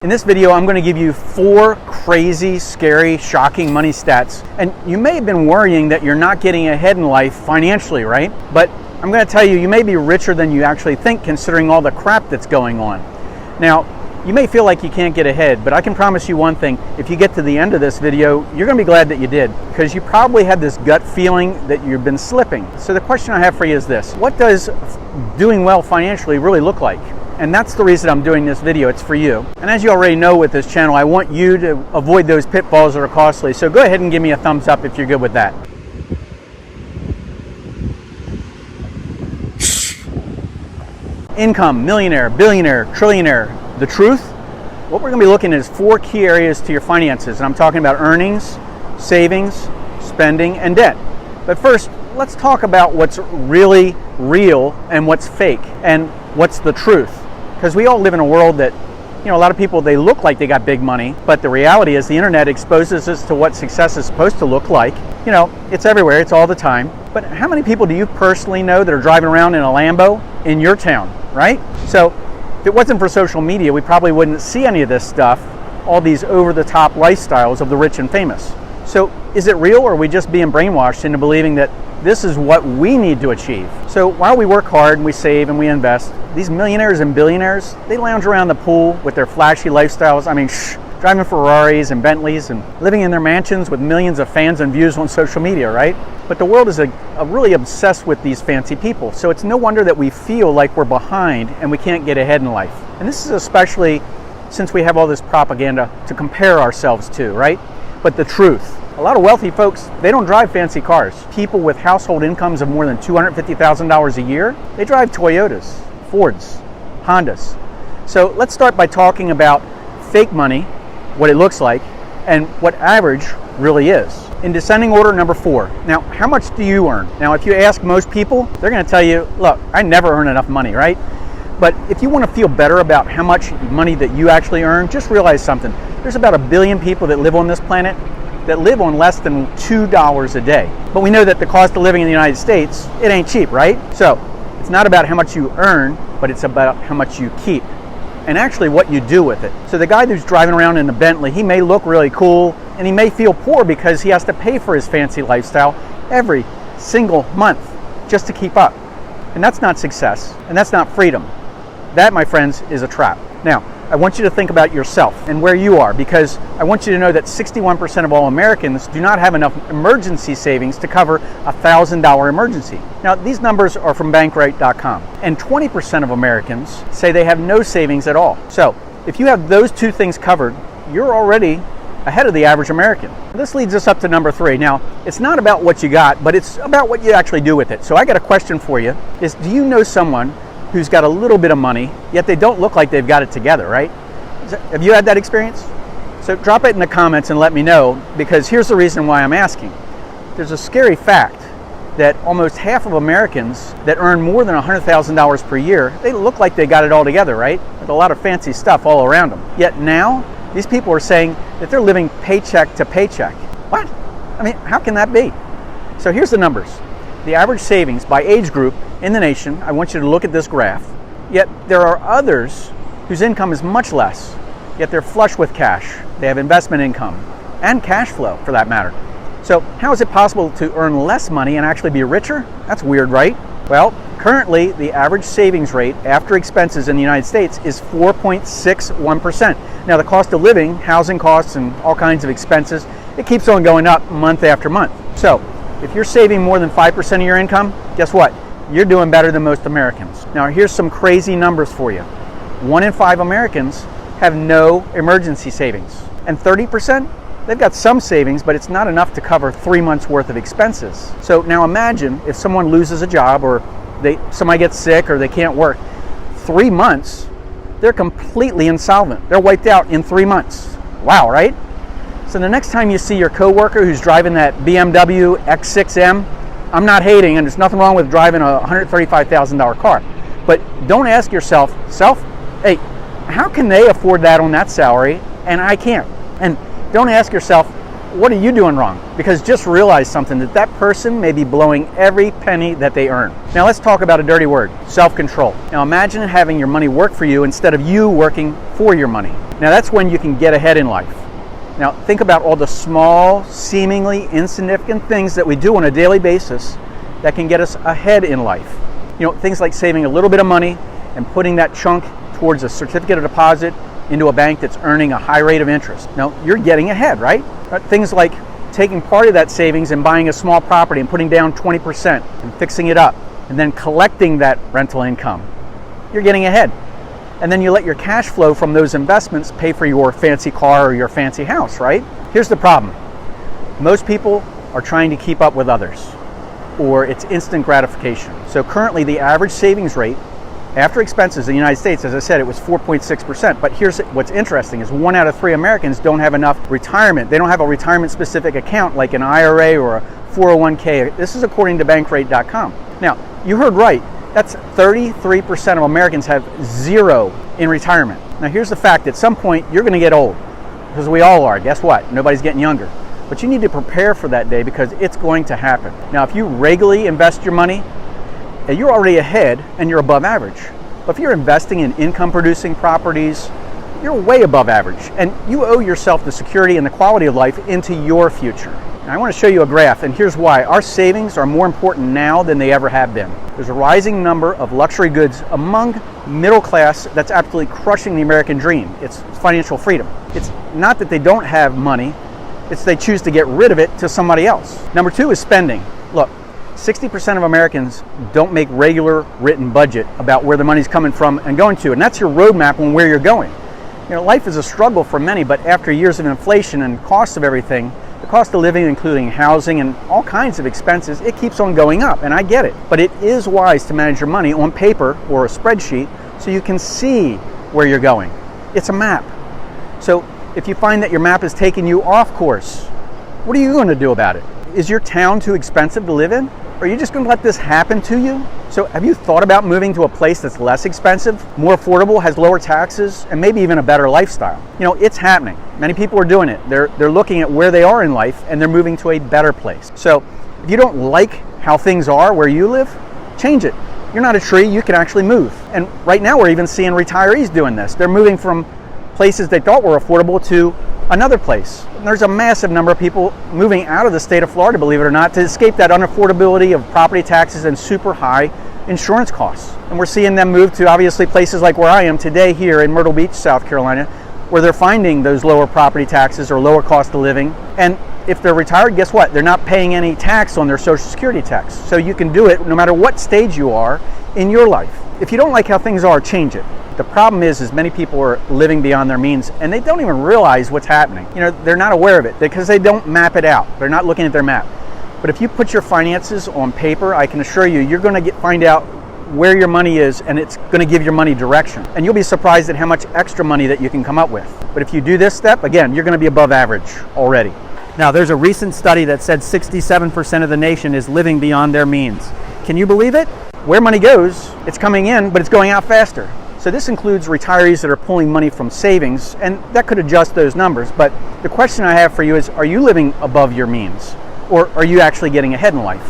In this video, I'm going to give you 4 crazy, scary, shocking money stats. And you may have been worrying that you're not getting ahead in life financially, right? But I'm going to tell you, you may be richer than you actually think considering all the crap that's going on. Now, you may feel like you can't get ahead, but I can promise you one thing. If you get to the end of this video, you're going to be glad that you did, because you probably had this gut feeling that you've been slipping. So the question I have for you is this: what does doing well financially really look like? And that's the reason I'm doing this video. It's for you. And as you already know with this channel, I want you to avoid those pitfalls that are costly. So go ahead and give me a thumbs up if you're good with that. Income, millionaire, billionaire, trillionaire. The truth? What we're going to be looking at is 4 key areas to your finances. And I'm talking about earnings, savings, spending, and debt. But first, let's talk about what's really real and what's fake and what's the truth. Because we all live in a world that, a lot of people, they look like they got big money, but the reality is the internet exposes us to what success is supposed to look like. It's everywhere, it's all the time. But how many people do you personally know that are driving around in a Lambo in your town, right? So if it wasn't for social media, we probably wouldn't see any of this stuff, all these over-the-top lifestyles of the rich and famous. So is it real, or are we just being brainwashed into believing that this is what we need to achieve? So while we work hard and we save and we invest, these millionaires and billionaires, they lounge around the pool with their flashy lifestyles. Driving Ferraris and Bentleys and living in their mansions with millions of fans and views on social media, right? But the world is really obsessed with these fancy people. So it's no wonder that we feel like we're behind and we can't get ahead in life. And this is especially since we have all this propaganda to compare ourselves to, right? But the truth: a lot of wealthy folks, they don't drive fancy cars. People with household incomes of more than $250,000 a year, they drive Toyotas, Fords, Hondas. So let's start by talking about fake money, what it looks like, and what average really is. In descending order, number 4. Now, how much do you earn? Now, if you ask most people, they're going to tell you, look, I never earn enough money, right? But if you want to feel better about how much money that you actually earn, just realize something. There's about 1 billion people that live on this planet that live on less than $2 a day. But we know that the cost of living in the United States, it ain't cheap, right? So it's not about how much you earn, but it's about how much you keep, and actually what you do with it. So the guy who's driving around in the Bentley, he may look really cool, and he may feel poor because he has to pay for his fancy lifestyle every single month just to keep up. And that's not success, and that's not freedom. That, my friends, is a trap. Now, I want you to think about yourself and where you are, because I want you to know that 61% of all Americans do not have enough emergency savings to cover a $1,000 emergency. Now, these numbers are from Bankrate.com, and 20% of Americans say they have no savings at all. So, if you have those 2 things covered, you're already ahead of the average American. This leads us up to number 3. Now, it's not about what you got, but it's about what you actually do with it. So I got a question for you: do you know someone who's got a little bit of money, yet they don't look like they've got it together, right? Have you had that experience? So drop it in the comments and let me know, because here's the reason why I'm asking. There's a scary fact that almost half of Americans that earn more than $100,000 per year, they look like they got it all together, right? With a lot of fancy stuff all around them. Yet now, these people are saying that they're living paycheck to paycheck. What? How can that be? So here's the numbers. The average savings by age group in the nation, I want you to look at this graph, yet there are others whose income is much less, yet they're flush with cash. They have investment income and cash flow, for that matter. So how is it possible to earn less money and actually be richer? That's weird, right? Well, currently the average savings rate after expenses in the United States is 4.61%. Now, the cost of living, housing costs, and all kinds of expenses, it keeps on going up month after month. So if you're saving more than 5% of your income, guess what? You're doing better than most Americans. Now, here's some crazy numbers for you. 1 in 5 Americans have no emergency savings. And 30%, they've got some savings, but it's not enough to cover 3 months worth of expenses. So now imagine if someone loses a job, or somebody gets sick, or they can't work. 3 months, they're completely insolvent. They're wiped out in 3 months. Wow, right? So the next time you see your coworker who's driving that BMW X6M, I'm not hating, and there's nothing wrong with driving a $135,000 car. But don't ask yourself, hey, how can they afford that on that salary and I can't? And don't ask yourself, what are you doing wrong? Because just realize something, that person may be blowing every penny that they earn. Now let's talk about a dirty word, self-control. Now imagine having your money work for you instead of you working for your money. Now that's when you can get ahead in life. Now think about all the small, seemingly insignificant things that we do on a daily basis that can get us ahead in life. Things like saving a little bit of money and putting that chunk towards a certificate of deposit into a bank that's earning a high rate of interest. Now, you're getting ahead, right? Things like taking part of that savings and buying a small property and putting down 20% and fixing it up and then collecting that rental income. You're getting ahead. And then you let your cash flow from those investments pay for your fancy car or your fancy house, right? Here's the problem. Most people are trying to keep up with others, or it's instant gratification. So currently the average savings rate after expenses in the United States, as I said, it was 4.6%. But here's what's interesting is 1 out of 3 Americans don't have enough retirement. They don't have a retirement specific account like an IRA or a 401k. This is according to bankrate.com. Now, you heard right. That's 33% of Americans have zero in retirement. Now here's the fact, at some point you're going to get old, because we all are. Guess what? Nobody's getting younger. But you need to prepare for that day because it's going to happen. Now if you regularly invest your money, you're already ahead and you're above average. But if you're investing in income producing properties, you're way above average, and you owe yourself the security and the quality of life into your future. Now, I want to show you a graph, and here's why. Our savings are more important now than they ever have been. There's a rising number of luxury goods among middle class that's absolutely crushing the American dream. It's financial freedom. It's not that they don't have money, it's they choose to get rid of it to somebody else. Number 2 is spending. Look, 60% of Americans don't make regular written budget about where the money's coming from and going to, and that's your roadmap on where you're going. Life is a struggle for many, but after years of inflation and cost of everything, the cost of living, including housing and all kinds of expenses, it keeps on going up, and I get it. But it is wise to manage your money on paper or a spreadsheet so you can see where you're going. It's a map. So if you find that your map is taking you off course, what are you going to do about it? Is your town too expensive to live in? Are you just going to let this happen to you? So have you thought about moving to a place that's less expensive, more affordable, has lower taxes, and maybe even a better lifestyle? It's happening. Many people are doing it. They're looking at where they are in life and they're moving to a better place. So if you don't like how things are where you live, change it. You're not a tree, you can actually move. And right now we're even seeing retirees doing this. They're moving from places they thought were affordable to another place. And there's a massive number of people moving out of the state of Florida, believe it or not, to escape that unaffordability of property taxes and super high insurance costs. And we're seeing them move to obviously places like where I am today here in Myrtle Beach, South Carolina, where they're finding those lower property taxes or lower cost of living. And if they're retired, guess what? They're not paying any tax on their Social Security tax. So you can do it no matter what stage you are in your life. If you don't like how things are, change it. The problem is many people are living beyond their means and they don't even realize what's happening. They're not aware of it because they don't map it out. They're not looking at their map. But if you put your finances on paper, I can assure you, you're going to find out where your money is, and it's going to give your money direction. And you'll be surprised at how much extra money that you can come up with. But if you do this step, again, you're going to be above average already. Now, there's a recent study that said 67% of the nation is living beyond their means. Can you believe it? Where money goes, it's coming in, but it's going out faster. So this includes retirees that are pulling money from savings, and that could adjust those numbers. But the question I have for you is, are you living above your means? Or are you actually getting ahead in life?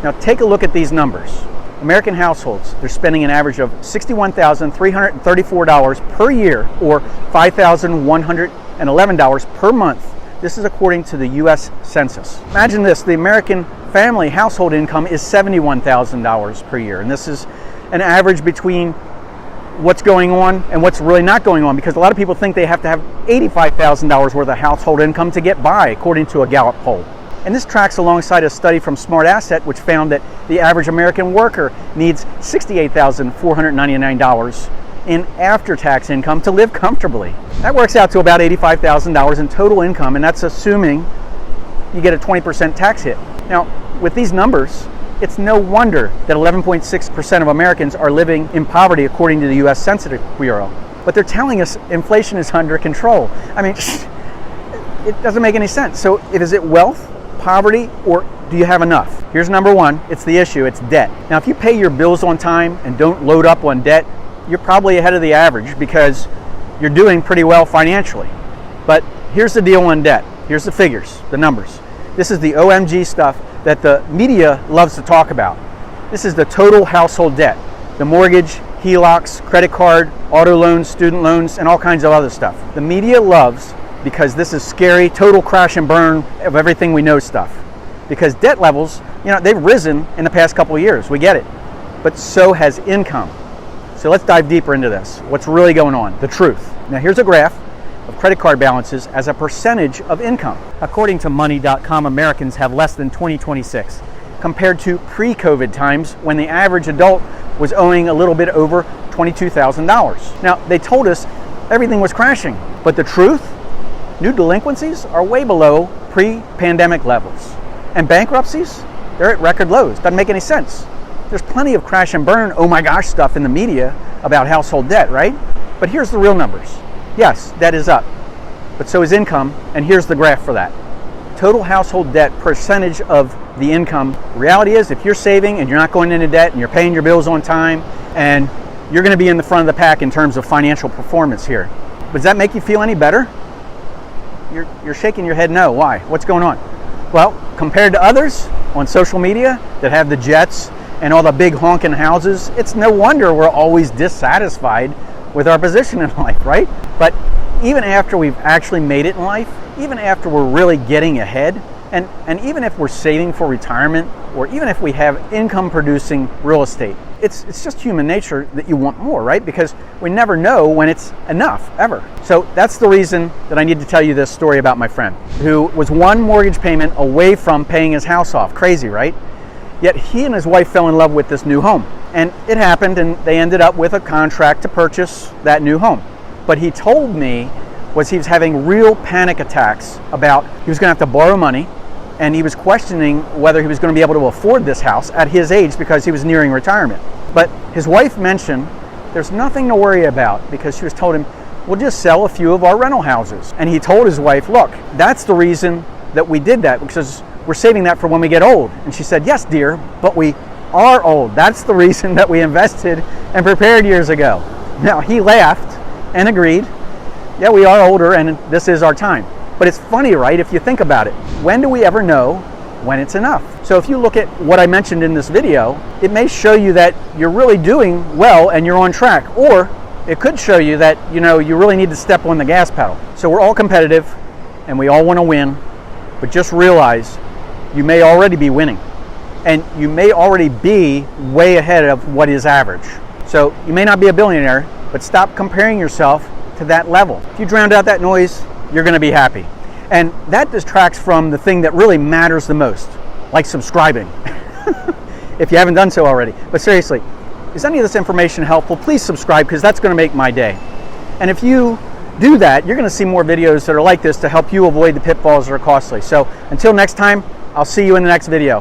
Now take a look at these numbers. American households, they're spending an average of $61,334 per year, or $5,111 per month. This is according to the U.S. Census. Imagine this, the American family household income is $71,000 per year, and this is an average between what's going on and what's really not going on, because a lot of people think they have to have $85,000 worth of household income to get by, according to a Gallup poll. And this tracks alongside a study from Smart Asset, which found that the average American worker needs $68,499 in after-tax income to live comfortably. That works out to about $85,000 in total income, and that's assuming you get a 20% tax hit. Now, with these numbers, it's no wonder that 11.6% of Americans are living in poverty, according to the U.S. Census Bureau. But they're telling us inflation is under control. I mean, it doesn't make any sense. So is it wealth, poverty, or do you have enough? Here's number one, it's the issue, it's debt. Now, if you pay your bills on time and don't load up on debt, you're probably ahead of the average because you're doing pretty well financially. But here's the deal on debt. Here's the figures, the numbers. This is the OMG stuff that the media loves to talk about. This is the total household debt, the mortgage, HELOCs, credit card, auto loans, student loans, and all kinds of other stuff. The media loves, because this is scary, total crash and burn of everything we know stuff. Because debt levels, they've risen in the past couple of years. We get it. But so has income. So let's dive deeper into this. What's really going on? The truth. Now here's a graph of credit card balances as a percentage of income. According to money.com, Americans have less than 2026 compared to pre-COVID times when the average adult was owing a little bit over $22,000. Now, they told us everything was crashing, but the truth, new delinquencies are way below pre-pandemic levels. And bankruptcies, they're at record lows. Doesn't make any sense. There's plenty of crash and burn, oh my gosh stuff in the media about household debt, right? But here's the real numbers. Yes, debt is up, but so is income, and here's the graph for that. Total household debt percentage of the income. Reality is, if you're saving and you're not going into debt and you're paying your bills on time, and you're going to be in the front of the pack in terms of financial performance here. But does that make you feel any better? You're shaking your head no. Why? What's going on? Well, compared to others on social media that have the jets and all the big honking houses, it's no wonder we're always dissatisfied with our position in life, right? But even after we've actually made it in life, even after we're really getting ahead, and even if we're saving for retirement, or even if we have income producing real estate, it's just human nature that you want more, right? Because we never know when it's enough, ever. So that's the reason that I need to tell you this story about my friend who was one mortgage payment away from paying his house off. Crazy, right? Yet he and his wife fell in love with this new home. And it happened, and they ended up with a contract to purchase that new home. But he told me he was having real panic attacks about he was going to have to borrow money, and he was questioning whether he was going to be able to afford this house at his age because he was nearing retirement. But his wife mentioned there's nothing to worry about, because she was told him, we'll just sell a few of our rental houses. And he told his wife, look, that's the reason that we did that, because we're saving that for when we get old. And she said, yes, dear, but we are old. That's the reason that we invested and prepared years ago. Now, he laughed and agreed. Yeah, we are older, and this is our time. But it's funny, right, if you think about it. When do we ever know when it's enough? So if you look at what I mentioned in this video, it may show you that you're really doing well and you're on track. Or it could show you that, you really need to step on the gas pedal. So we're all competitive, and we all want to win. But just realize you may already be winning. And you may already be way ahead of what is average. So you may not be a billionaire, but stop comparing yourself to that level. If you drowned out that noise, you're going to be happy. And that distracts from the thing that really matters the most, like subscribing, if you haven't done so already. But seriously, is any of this information helpful? Please subscribe, because that's going to make my day. And if you do that, you're going to see more videos that are like this to help you avoid the pitfalls that are costly. So until next time, I'll see you in the next video.